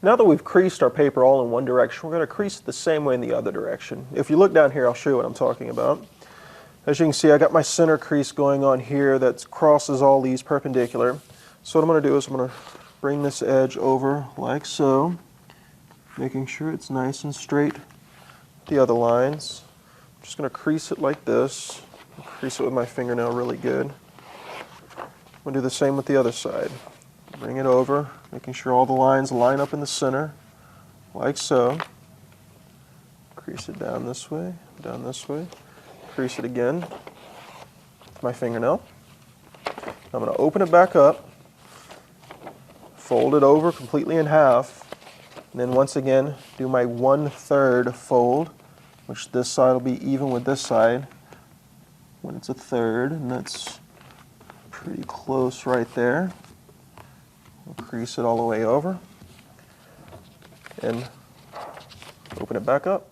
Now that we've creased our paper all in one direction, we're going to crease it the same way in the other direction. If you look down here, I'll show you what I'm talking about. As you can see, I got my center crease going on here that crosses all these perpendicular. So what I'm going to do is I'm going to bring this edge over like so, making sure it's nice and straight the other lines. I'm just going to crease it like this. Crease it with my fingernail really good. I'm going to do the same with the other side. Bring it over, making sure all the lines line up in the center, like so. Crease it down this way, crease it again with my fingernail. I'm going to open it back up, fold it over completely in half, and then once again do my 1/3 fold, which this side will be even with this side when it's 1/3, and that's pretty close right there. We'll crease it all the way over and open it back up.